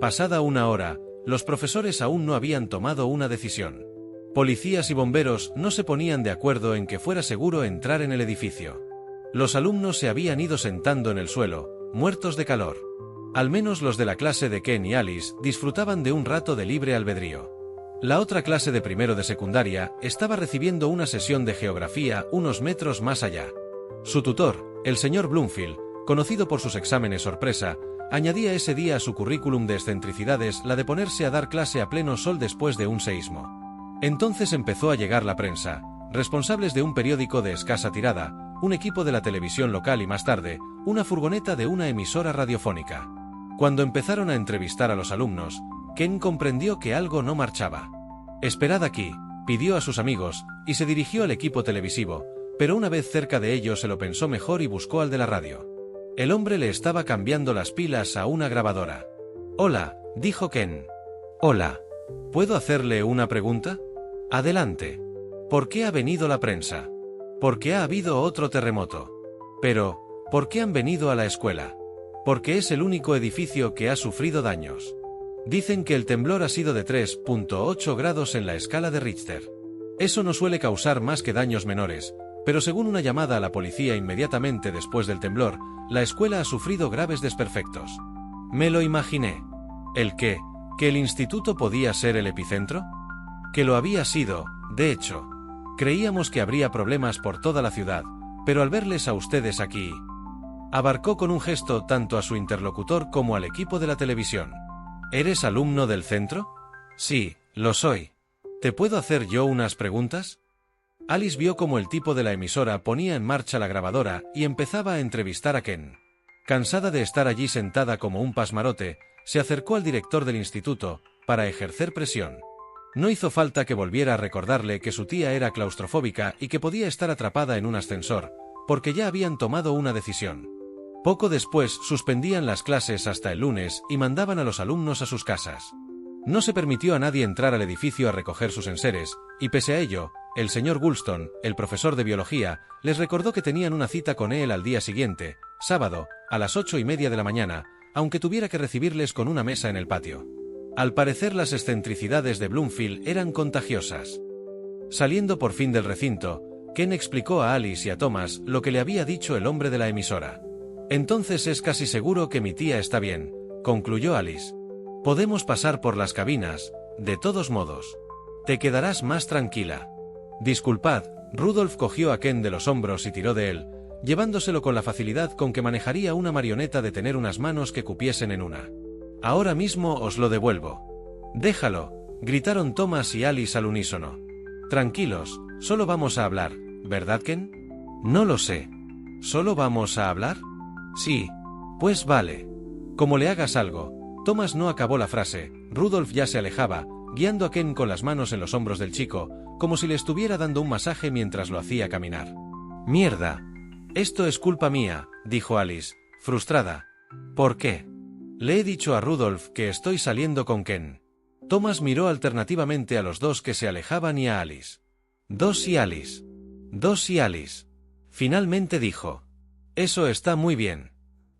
Pasada una hora, los profesores aún no habían tomado una decisión. Policías y bomberos no se ponían de acuerdo en que fuera seguro entrar en el edificio. Los alumnos se habían ido sentando en el suelo, muertos de calor. Al menos los de la clase de Ken y Alice disfrutaban de un rato de libre albedrío. La otra clase de primero de secundaria estaba recibiendo una sesión de geografía unos metros más allá. Su tutor, el señor Bloomfield, conocido por sus exámenes sorpresa, añadía ese día a su currículum de excentricidades la de ponerse a dar clase a pleno sol después de un seísmo. Entonces empezó a llegar la prensa, responsables de un periódico de escasa tirada, un equipo de la televisión local y más tarde, una furgoneta de una emisora radiofónica. Cuando empezaron a entrevistar a los alumnos, Ken comprendió que algo no marchaba. «Esperad aquí», pidió a sus amigos, y se dirigió al equipo televisivo, pero una vez cerca de ellos se lo pensó mejor y buscó al de la radio. El hombre le estaba cambiando las pilas a una grabadora. «Hola», dijo Ken. «Hola. ¿Puedo hacerle una pregunta?» «Adelante». «¿Por qué ha venido la prensa?» «Porque ha habido otro terremoto». «Pero, ¿por qué han venido a la escuela?» «Porque es el único edificio que ha sufrido daños. Dicen que el temblor ha sido de 3.8 grados en la escala de Richter. Eso no suele causar más que daños menores, pero según una llamada a la policía inmediatamente después del temblor, la escuela ha sufrido graves desperfectos». «Me lo imaginé». ¿El qué? ¿Que el instituto podía ser el epicentro?» «Que lo había sido, de hecho. Creíamos que habría problemas por toda la ciudad, pero al verles a ustedes aquí...» Abarcó con un gesto tanto a su interlocutor como al equipo de la televisión. «¿Eres alumno del centro?» «Sí, lo soy. ¿Te puedo hacer yo unas preguntas?» Alice vio cómo el tipo de la emisora ponía en marcha la grabadora y empezaba a entrevistar a Ken. Cansada de estar allí sentada como un pasmarote, se acercó al director del instituto, para ejercer presión. No hizo falta que volviera a recordarle que su tía era claustrofóbica y que podía estar atrapada en un ascensor, porque ya habían tomado una decisión. Poco después suspendían las clases hasta el lunes y mandaban a los alumnos a sus casas. No se permitió a nadie entrar al edificio a recoger sus enseres, y pese a ello, el señor Goulston, el profesor de biología, les recordó que tenían una cita con él al día siguiente, sábado, a las 8:30 de la mañana, aunque tuviera que recibirles con una mesa en el patio. Al parecer las excentricidades de Bloomfield eran contagiosas. Saliendo por fin del recinto, Ken explicó a Alice y a Thomas lo que le había dicho el hombre de la emisora. «Entonces es casi seguro que mi tía está bien», concluyó Alice. «Podemos pasar por las cabinas, de todos modos. Te quedarás más tranquila». «Disculpad», Rudolf cogió a Ken de los hombros y tiró de él, llevándoselo con la facilidad con que manejaría una marioneta de tener unas manos que cupiesen en una. «Ahora mismo os lo devuelvo». «Déjalo», gritaron Thomas y Alice al unísono. «Tranquilos, solo vamos a hablar, ¿verdad, Ken?» «No lo sé». ¿Solo vamos a hablar?» «Sí. Pues vale. Como le hagas algo». Thomas no acabó la frase. Rudolf ya se alejaba, guiando a Ken con las manos en los hombros del chico, como si le estuviera dando un masaje mientras lo hacía caminar. «Mierda. Esto es culpa mía», dijo Alice, frustrada. «¿Por qué?» «Le he dicho a Rudolf que estoy saliendo con Ken». Thomas miró alternativamente a los dos que se alejaban y a Alice. «Dos y Alice. Dos y Alice». Finalmente dijo. «Eso está muy bien.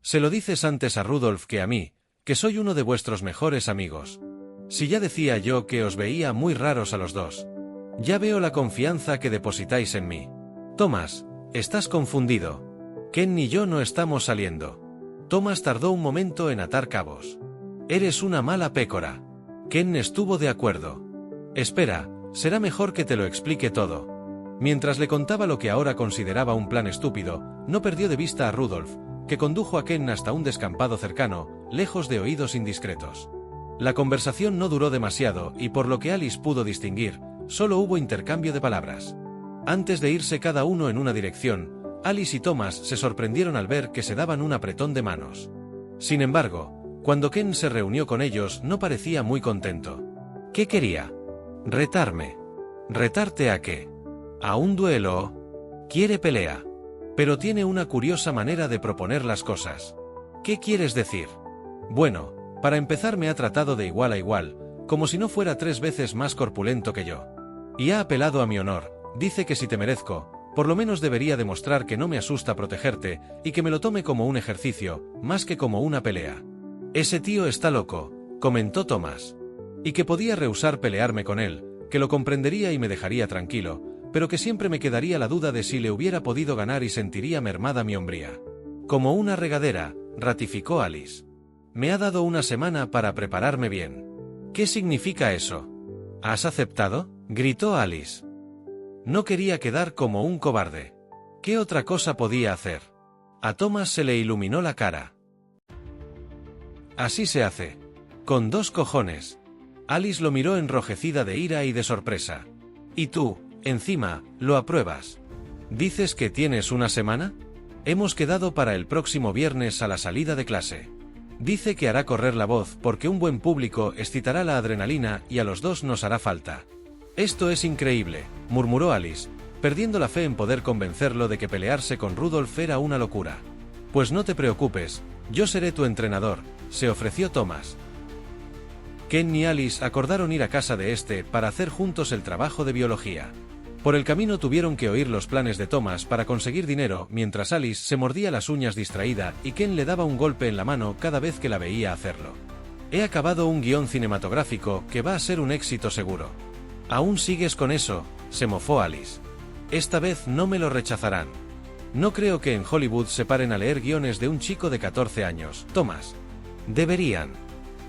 Se lo dices antes a Rudolf que a mí, que soy uno de vuestros mejores amigos. Si ya decía yo que os veía muy raros a los dos. Ya veo la confianza que depositáis en mí». «Thomas, estás confundido. Ken y yo no estamos saliendo». Thomas tardó un momento en atar cabos. «Eres una mala pécora». Ken estuvo de acuerdo. «Espera, será mejor que te lo explique todo». Mientras le contaba lo que ahora consideraba un plan estúpido, no perdió de vista a Rudolf, que condujo a Ken hasta un descampado cercano, lejos de oídos indiscretos. La conversación no duró demasiado y por lo que Alice pudo distinguir, solo hubo intercambio de palabras. Antes de irse cada uno en una dirección, Alice y Thomas se sorprendieron al ver que se daban un apretón de manos. Sin embargo, cuando Ken se reunió con ellos no parecía muy contento. ¿Qué quería? «Retarme». «¿Retarte a qué?» «¿A un duelo?» «Quiere pelea. Pero tiene una curiosa manera de proponer las cosas». «¿Qué quieres decir?» «Bueno, para empezar me ha tratado de igual a igual, como si no fuera 3 veces más corpulento que yo. Y ha apelado a mi honor, dice que si te merezco, por lo menos debería demostrar que no me asusta protegerte y que me lo tome como un ejercicio, más que como una pelea. Ese tío está loco», comentó Thomas. Y que podía rehusar pelearme con él, que lo comprendería y me dejaría tranquilo, pero que siempre me quedaría la duda de si le hubiera podido ganar y sentiría mermada mi hombría. Como una regadera, ratificó Alice. Me ha dado una semana para prepararme bien. ¿Qué significa eso? ¿Has aceptado?, gritó Alice. No quería quedar como un cobarde. ¿Qué otra cosa podía hacer? A Thomas se le iluminó la cara. Así se hace. Con 2 cojones. Alice lo miró enrojecida de ira y de sorpresa. ¿Y tú, encima, lo apruebas? ¿Dices que tienes una semana? Hemos quedado para el próximo viernes a la salida de clase. Dice que hará correr la voz porque un buen público excitará la adrenalina y a los 2 nos hará falta. Esto es increíble, murmuró Alice, perdiendo la fe en poder convencerlo de que pelearse con Rudolph era una locura. Pues no te preocupes, yo seré tu entrenador, se ofreció Thomas. Ken y Alice acordaron ir a casa de este para hacer juntos el trabajo de biología. Por el camino tuvieron que oír los planes de Thomas para conseguir dinero mientras Alice se mordía las uñas distraída y Ken le daba un golpe en la mano cada vez que la veía hacerlo. He acabado un guión cinematográfico que va a ser un éxito seguro. ¿Aún sigues con eso?, se mofó Alice. Esta vez no me lo rechazarán. No creo que en Hollywood se paren a leer guiones de un chico de 14 años, Thomas. Deberían.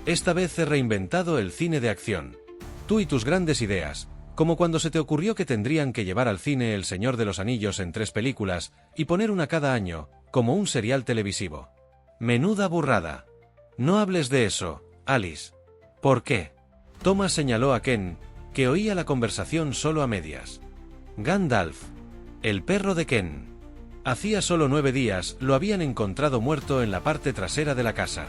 Esta vez he reinventado el cine de acción. Tú y tus grandes ideas. Como cuando se te ocurrió que tendrían que llevar al cine El Señor de los Anillos en 3 películas, y poner una cada año, como un serial televisivo. Menuda burrada. No hables de eso, Alice. ¿Por qué? Thomas señaló a Ken, que oía la conversación solo a medias. Gandalf. El perro de Ken. Hacía solo 9 días lo habían encontrado muerto en la parte trasera de la casa.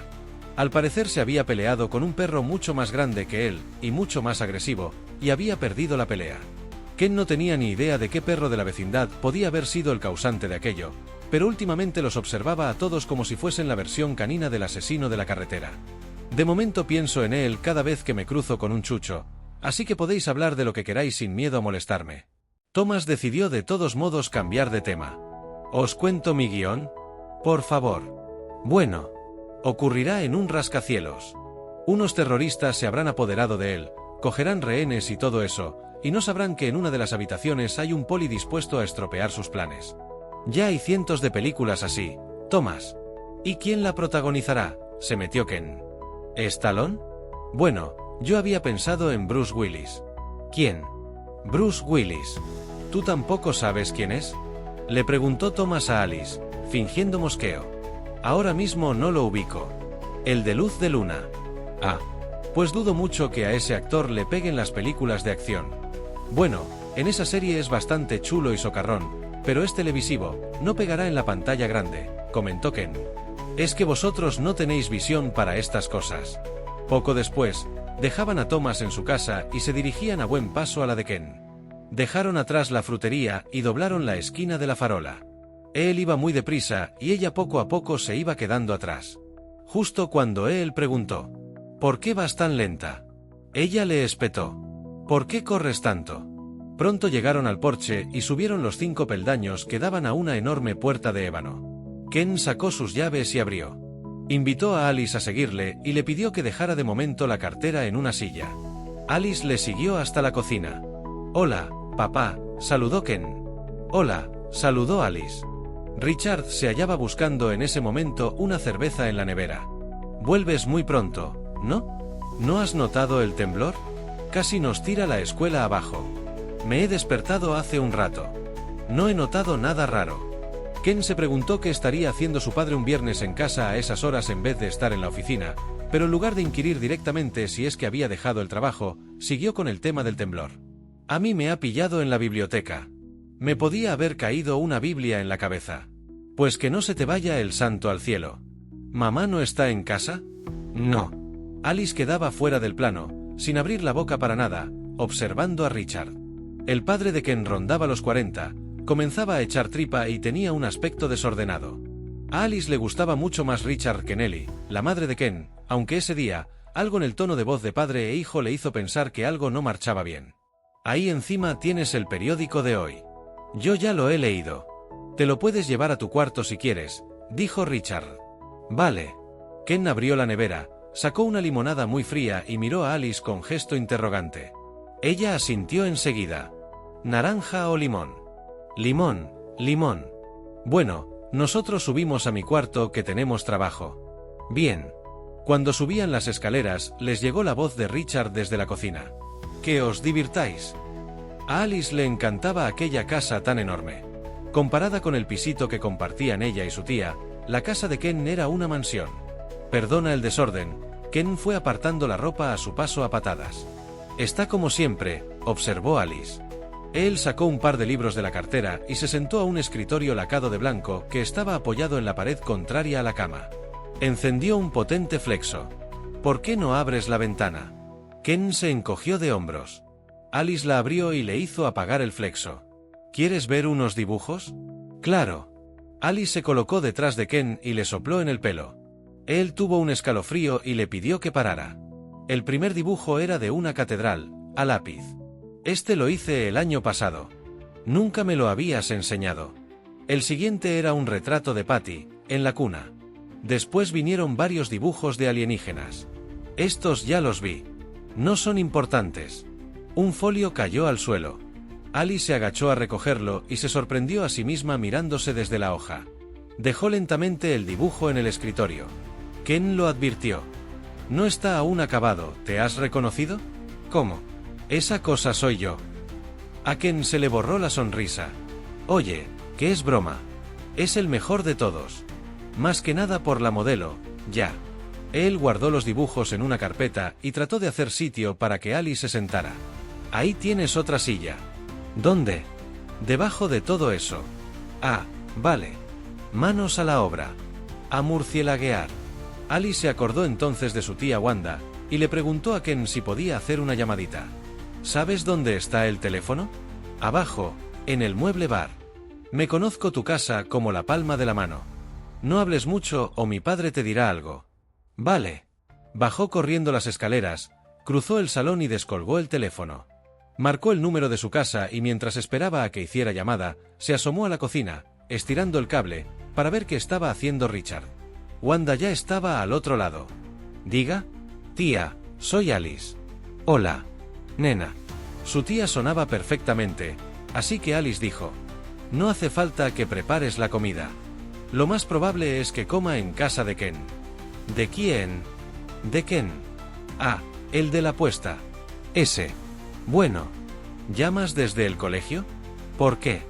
Al parecer se había peleado con un perro mucho más grande que él, y mucho más agresivo, y había perdido la pelea. Ken no tenía ni idea de qué perro de la vecindad podía haber sido el causante de aquello, pero últimamente los observaba a todos como si fuesen la versión canina del asesino de la carretera. De momento pienso en él cada vez que me cruzo con un chucho, así que podéis hablar de lo que queráis sin miedo a molestarme. Thomas decidió de todos modos cambiar de tema. ¿Os cuento mi guión? Por favor. Bueno. Ocurrirá en un rascacielos. Unos terroristas se habrán apoderado de él, cogerán rehenes y todo eso, y no sabrán que en una de las habitaciones hay un poli dispuesto a estropear sus planes. Ya hay cientos de películas así, Thomas. ¿Y quién la protagonizará?, se metió Ken. ¿Stallone? Bueno, yo había pensado en Bruce Willis. ¿Quién? Bruce Willis. ¿Tú tampoco sabes quién es?, le preguntó Thomas a Alice, fingiendo mosqueo. Ahora mismo no lo ubico. El de Luz de Luna. Ah. Pues dudo mucho que a ese actor le peguen las películas de acción. Bueno, en esa serie es bastante chulo y socarrón, pero es televisivo, no pegará en la pantalla grande, comentó Ken. Es que vosotros no tenéis visión para estas cosas. Poco después, dejaban a Thomas en su casa y se dirigían a buen paso a la de Ken. Dejaron atrás la frutería y doblaron la esquina de la farola. Él iba muy deprisa y ella poco a poco se iba quedando atrás. Justo cuando él preguntó: ¿por qué vas tan lenta?, ella le espetó: ¿por qué corres tanto? Pronto llegaron al porche y subieron los 5 peldaños que daban a una enorme puerta de ébano. Ken sacó sus llaves y abrió. Invitó a Alice a seguirle y le pidió que dejara de momento la cartera en una silla. Alice le siguió hasta la cocina. «Hola, papá», saludó Ken. «Hola», saludó Alice. Richard se hallaba buscando en ese momento una cerveza en la nevera. «Vuelves muy pronto, ¿no? ¿No has notado el temblor? Casi nos tira la escuela abajo. Me he despertado hace un rato. No he notado nada raro». Ken se preguntó qué estaría haciendo su padre un viernes en casa a esas horas en vez de estar en la oficina, pero en lugar de inquirir directamente si es que había dejado el trabajo, siguió con el tema del temblor. «A mí me ha pillado en la biblioteca. Me podía haber caído una Biblia en la cabeza». «Pues que no se te vaya el santo al cielo. ¿Mamá no está en casa?» «No». Alice quedaba fuera del plano, sin abrir la boca para nada, observando a Richard. El padre de Ken rondaba los 40, comenzaba a echar tripa y tenía un aspecto desordenado. A Alice le gustaba mucho más Richard que Nelly, la madre de Ken, aunque ese día, algo en el tono de voz de padre e hijo le hizo pensar que algo no marchaba bien. «Ahí encima tienes el periódico de hoy. Yo ya lo he leído. Te lo puedes llevar a tu cuarto si quieres», dijo Richard. «Vale». Ken abrió la nevera, Sacó una limonada muy fría y miró a Alice con gesto interrogante. Ella asintió enseguida. ¿Naranja o limón? Limón, limón. Bueno, nosotros subimos a mi cuarto que tenemos trabajo. Bien. Cuando subían las escaleras, les llegó la voz de Richard desde la cocina. Que os divirtáis. A Alice le encantaba aquella casa tan enorme. Comparada con el pisito que compartían ella y su tía, la casa de Ken era una mansión. Perdona el desorden, Ken fue apartando la ropa a su paso a patadas. Está como siempre, observó Alice. Él sacó un par de libros de la cartera y se sentó a un escritorio lacado de blanco que estaba apoyado en la pared contraria a la cama. Encendió un potente flexo. ¿Por qué no abres la ventana? Ken se encogió de hombros. Alice la abrió y le hizo apagar el flexo. ¿Quieres ver unos dibujos? Claro. Alice se colocó detrás de Ken y le sopló en el pelo. Él tuvo un escalofrío y le pidió que parara. El primer dibujo era de una catedral, a lápiz. Este lo hice el año pasado. Nunca me lo habías enseñado. El siguiente era un retrato de Patty, en la cuna. Después vinieron varios dibujos de alienígenas. Estos ya los vi. No son importantes. Un folio cayó al suelo. Alice se agachó a recogerlo y se sorprendió a sí misma mirándose desde la hoja. Dejó lentamente el dibujo en el escritorio. Ken lo advirtió. No está aún acabado, ¿te has reconocido? ¿Cómo? Esa cosa soy yo. A Ken se le borró la sonrisa. Oye, ¿qué es broma? Es el mejor de todos. Más que nada por la modelo, ya. Él guardó los dibujos en una carpeta y trató de hacer sitio para que Alice se sentara. Ahí tienes otra silla. ¿Dónde? Debajo de todo eso. Ah, vale. Manos a la obra. A murcielaguear. Alice se acordó entonces de su tía Wanda, y le preguntó a Ken si podía hacer una llamadita. ¿Sabes dónde está el teléfono? Abajo, en el mueble bar. Me conozco tu casa como la palma de la mano. No hables mucho o mi padre te dirá algo. Vale. Bajó corriendo las escaleras, cruzó el salón y descolgó el teléfono. Marcó el número de su casa y mientras esperaba a que hiciera llamada, se asomó a la cocina, estirando el cable, para ver qué estaba haciendo Richard. Wanda ya estaba al otro lado. Diga. Tía, soy Alice. Hola. Nena. Su tía sonaba perfectamente, así que Alice dijo. No hace falta que prepares la comida. Lo más probable es que coma en casa de Ken. ¿De quién? De Ken. Ah, el de la apuesta. Ese. Bueno. ¿Llamas desde el colegio? ¿Por qué?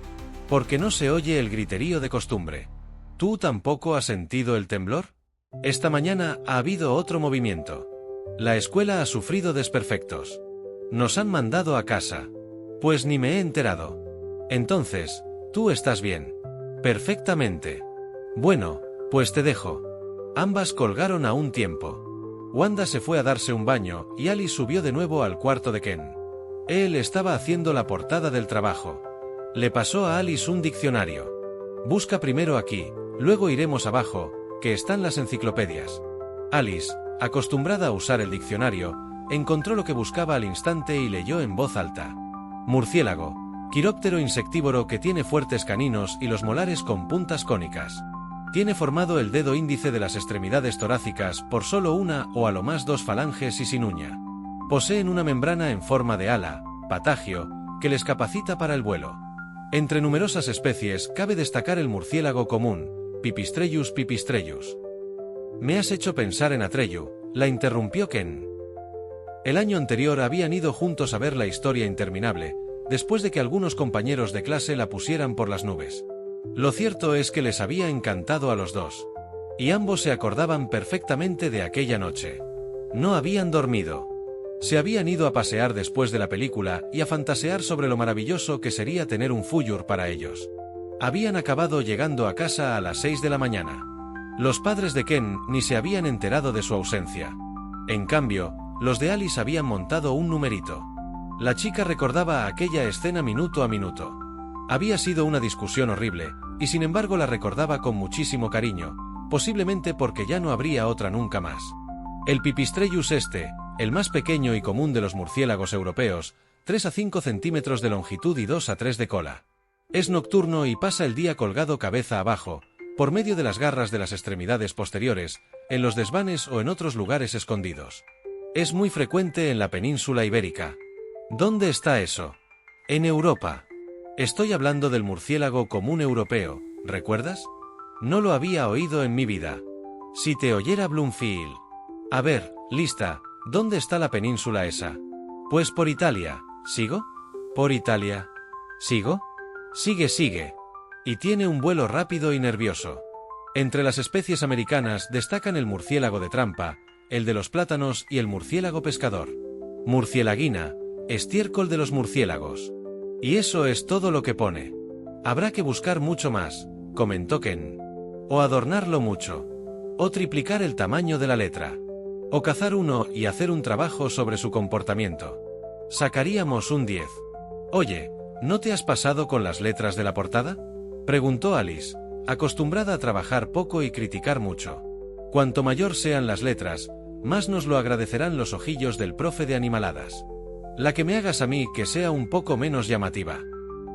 Porque no se oye el griterío de costumbre. ¿Tú tampoco has sentido el temblor? Esta mañana ha habido otro movimiento. La escuela ha sufrido desperfectos. Nos han mandado a casa. Pues ni me he enterado. Entonces, tú estás bien. Perfectamente. Bueno, pues te dejo. Ambas colgaron a un tiempo. Wanda se fue a darse un baño y Alice subió de nuevo al cuarto de Ken. Él estaba haciendo la portada del trabajo. Le pasó a Alice un diccionario. Busca primero aquí, luego iremos abajo, que están las enciclopedias. Alice, acostumbrada a usar el diccionario, encontró lo que buscaba al instante y leyó en voz alta. Murciélago, quiróptero insectívoro que tiene fuertes caninos y los molares con puntas cónicas. Tiene formado el dedo índice de las extremidades torácicas por solo una o a lo más dos falanges y sin uña. Poseen una membrana en forma de ala, patagio, que les capacita para el vuelo. Entre numerosas especies cabe destacar el murciélago común, Pipistrellus pipistrellus. Me has hecho pensar en Atreyu, la interrumpió Ken. El año anterior habían ido juntos a ver La historia interminable, después de que algunos compañeros de clase la pusieran por las nubes. Lo cierto es que les había encantado a los dos. Y ambos se acordaban perfectamente de aquella noche. No habían dormido. Se habían ido a pasear después de la película y a fantasear sobre lo maravilloso que sería tener un Fuyur para ellos. Habían acabado llegando a casa a las 6 de la mañana. Los padres de Ken ni se habían enterado de su ausencia. En cambio, los de Alice habían montado un numerito. La chica recordaba aquella escena minuto a minuto. Había sido una discusión horrible, y sin embargo la recordaba con muchísimo cariño, posiblemente porque ya no habría otra nunca más. El Pipistrellus el más pequeño y común de los murciélagos europeos, 3 a 5 centímetros de longitud y 2 a 3 de cola. Es nocturno y pasa el día colgado cabeza abajo, por medio de las garras de las extremidades posteriores, en los desvanes o en otros lugares escondidos. Es muy frecuente en la península ibérica. ¿Dónde está eso? En Europa. Estoy hablando del murciélago común europeo, ¿recuerdas? No lo había oído en mi vida. Si te oyera Bloomfield. A ver, lista, ¿dónde está la península esa? Pues por Italia. ¿Sigo? ¿Por Italia? ¿Sigo? Sigue. Y tiene un vuelo rápido y nervioso. Entre las especies americanas destacan el murciélago de trampa, el de los plátanos y el murciélago pescador. Murcielaguina, estiércol de los murciélagos. Y eso es todo lo que pone. Habrá que buscar mucho más, comentó Ken. O adornarlo mucho. O triplicar el tamaño de la letra. O cazar uno y hacer un trabajo sobre su comportamiento. Sacaríamos un 10. Oye, ¿no te has pasado con las letras de la portada? Preguntó Alice, acostumbrada a trabajar poco y criticar mucho. Cuanto mayor sean las letras, más nos lo agradecerán los ojillos del profe de animaladas. La que me hagas a mí que sea un poco menos llamativa.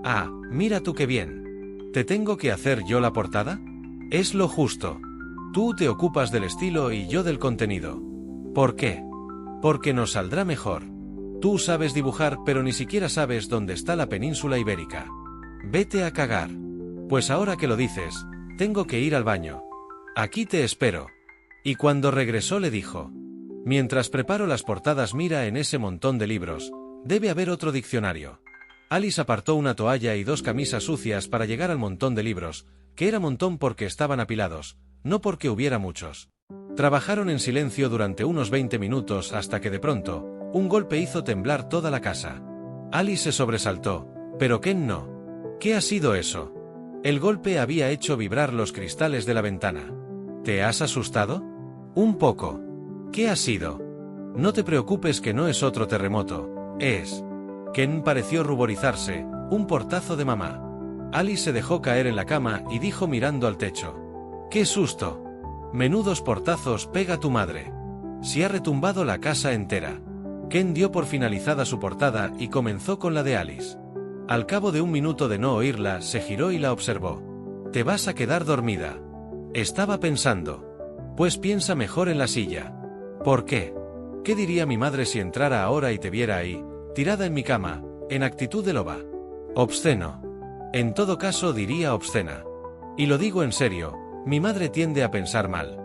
Ah, mira tú qué bien. ¿Te tengo que hacer yo la portada? Es lo justo. Tú te ocupas del estilo y yo del contenido. ¿Por qué? Porque nos saldrá mejor. Tú sabes dibujar pero ni siquiera sabes dónde está la península ibérica. Vete a cagar. Pues ahora que lo dices, tengo que ir al baño. Aquí te espero. Y cuando regresó le dijo: mientras preparo las portadas mira en ese montón de libros, debe haber otro diccionario. Alice apartó una toalla y 2 camisas sucias para llegar al montón de libros, que era montón porque estaban apilados, no porque hubiera muchos. Trabajaron en silencio durante unos 20 minutos hasta que de pronto, un golpe hizo temblar toda la casa. Alice se sobresaltó, pero Ken no. ¿Qué ha sido eso? El golpe había hecho vibrar los cristales de la ventana. ¿Te has asustado? Un poco. ¿Qué ha sido? No te preocupes que no es otro terremoto, es... Ken pareció ruborizarse, un portazo de mamá. Alice se dejó caer en la cama y dijo mirando al techo: ¡qué susto! Menudos portazos pega tu madre. Se ha retumbado la casa entera. Ken dio por finalizada su portada y comenzó con la de Alice. Al cabo de un minuto de no oírla, se giró y la observó. «Te vas a quedar dormida». Estaba pensando. «Pues piensa mejor en la silla». «¿Por qué? ¿Qué diría mi madre si entrara ahora y te viera ahí, tirada en mi cama, en actitud de loba?» «Obsceno». «En todo caso diría obscena. Y lo digo en serio, mi madre tiende a pensar mal».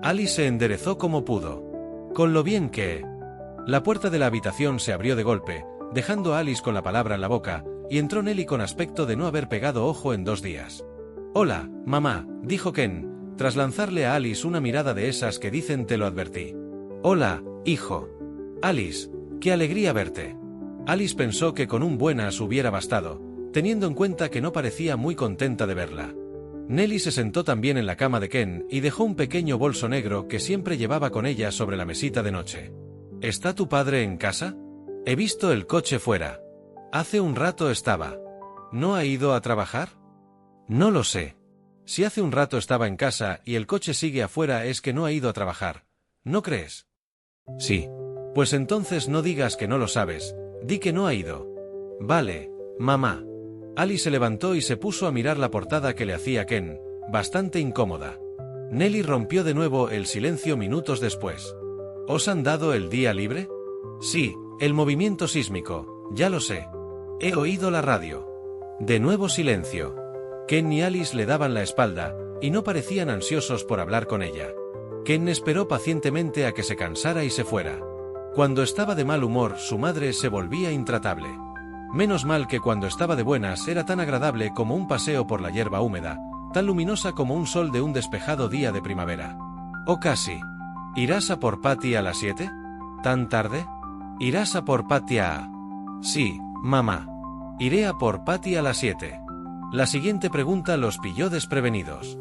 Alice se enderezó como pudo. Con lo bien que... La puerta de la habitación se abrió de golpe, dejando a Alice con la palabra en la boca, y entró Nelly con aspecto de no haber pegado ojo en 2 días. «Hola, mamá», dijo Ken, tras lanzarle a Alice una mirada de esas que dicen «te lo advertí». «Hola, hijo». «Alice, qué alegría verte». Alice pensó que con un buenas hubiera bastado, teniendo en cuenta que no parecía muy contenta de verla. Nelly se sentó también en la cama de Ken y dejó un pequeño bolso negro que siempre llevaba con ella sobre la mesita de noche. «¿Está tu padre en casa? He visto el coche fuera». «Hace un rato estaba». «¿No ha ido a trabajar?» «No lo sé. Si hace un rato estaba en casa y el coche sigue afuera es que no ha ido a trabajar. ¿No crees?» «Sí». «Pues entonces no digas que no lo sabes, di que no ha ido». «Vale, mamá». Alice se levantó y se puso a mirar la portada que le hacía Ken, bastante incómoda. Nelly rompió de nuevo el silencio minutos después. «¿Os han dado el día libre?» «Sí, el movimiento sísmico, ya lo sé. He oído la radio». De nuevo silencio. Ken y Alice le daban la espalda, y no parecían ansiosos por hablar con ella. Ken esperó pacientemente a que se cansara y se fuera. Cuando estaba de mal humor, su madre se volvía intratable. Menos mal que cuando estaba de buenas era tan agradable como un paseo por la hierba húmeda, tan luminosa como un sol de un despejado día de primavera. O casi. ¿Irás a por Patty a las 7? ¿Tan tarde? ¿Irás a por Patty a...? Sí, mamá. Iré a por Patty a las 7. La siguiente pregunta los pilló desprevenidos.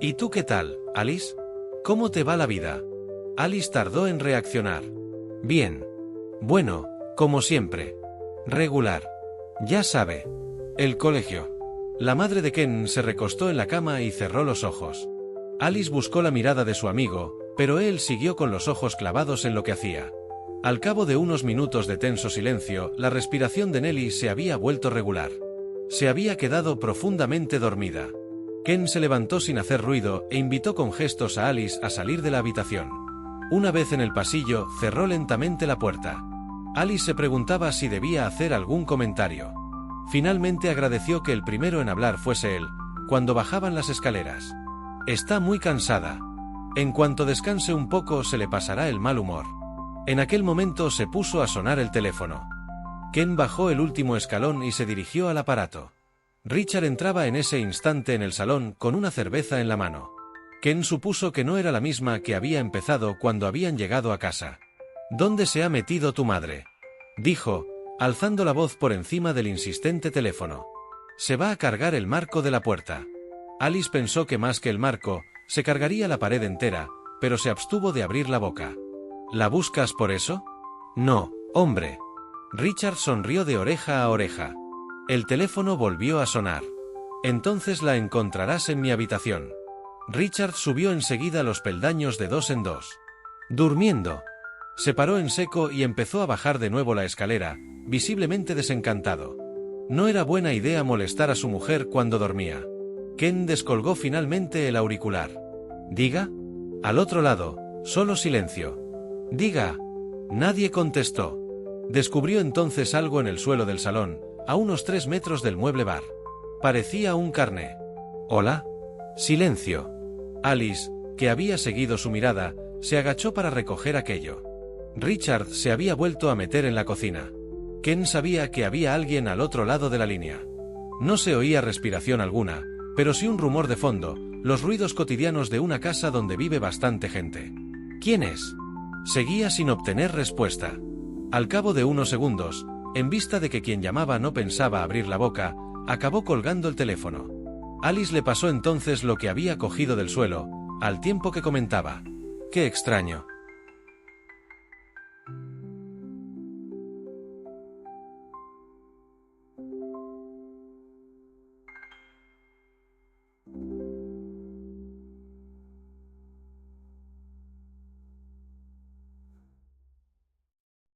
¿Y tú qué tal, Alice? ¿Cómo te va la vida? Alice tardó en reaccionar. Bien. Bueno, como siempre. Regular. Ya sabe. El colegio. La madre de Ken se recostó en la cama y cerró los ojos. Alice buscó la mirada de su amigo, pero él siguió con los ojos clavados en lo que hacía. Al cabo de unos minutos de tenso silencio, la respiración de Nelly se había vuelto regular. Se había quedado profundamente dormida. Ken se levantó sin hacer ruido e invitó con gestos a Alice a salir de la habitación. Una vez en el pasillo, cerró lentamente la puerta. Alice se preguntaba si debía hacer algún comentario. Finalmente agradeció que el primero en hablar fuese él, cuando bajaban las escaleras. Está muy cansada. En cuanto descanse un poco se le pasará el mal humor. En aquel momento se puso a sonar el teléfono. Ken bajó el último escalón y se dirigió al aparato. Richard entraba en ese instante en el salón con una cerveza en la mano. Ken supuso que no era la misma que había empezado cuando habían llegado a casa. «¿Dónde se ha metido tu madre?», dijo, alzando la voz por encima del insistente teléfono. «Se va a cargar el marco de la puerta». Alice pensó que más que el marco, se cargaría la pared entera, pero se abstuvo de abrir la boca. «¿La buscas por eso?». «No, hombre». Richard sonrió de oreja a oreja. El teléfono volvió a sonar. «Entonces la encontrarás en mi habitación». Richard subió enseguida los peldaños de 2 en 2. «Durmiendo». Se paró en seco y empezó a bajar de nuevo la escalera, visiblemente desencantado. No era buena idea molestar a su mujer cuando dormía. Ken descolgó finalmente el auricular. «¿Diga?». Al otro lado, solo silencio. «Diga». Nadie contestó. Descubrió entonces algo en el suelo del salón, a unos 3 metros del mueble bar. Parecía un carné. «¿Hola?». Silencio. Alice, que había seguido su mirada, se agachó para recoger aquello. Richard se había vuelto a meter en la cocina. Ken sabía que había alguien al otro lado de la línea. No se oía respiración alguna, pero sí un rumor de fondo, los ruidos cotidianos de una casa donde vive bastante gente. «¿Quién es?». Seguía sin obtener respuesta. Al cabo de unos segundos, en vista de que quien llamaba no pensaba abrir la boca, acabó colgando el teléfono. Alice le pasó entonces lo que había cogido del suelo, al tiempo que comentaba: «Qué extraño.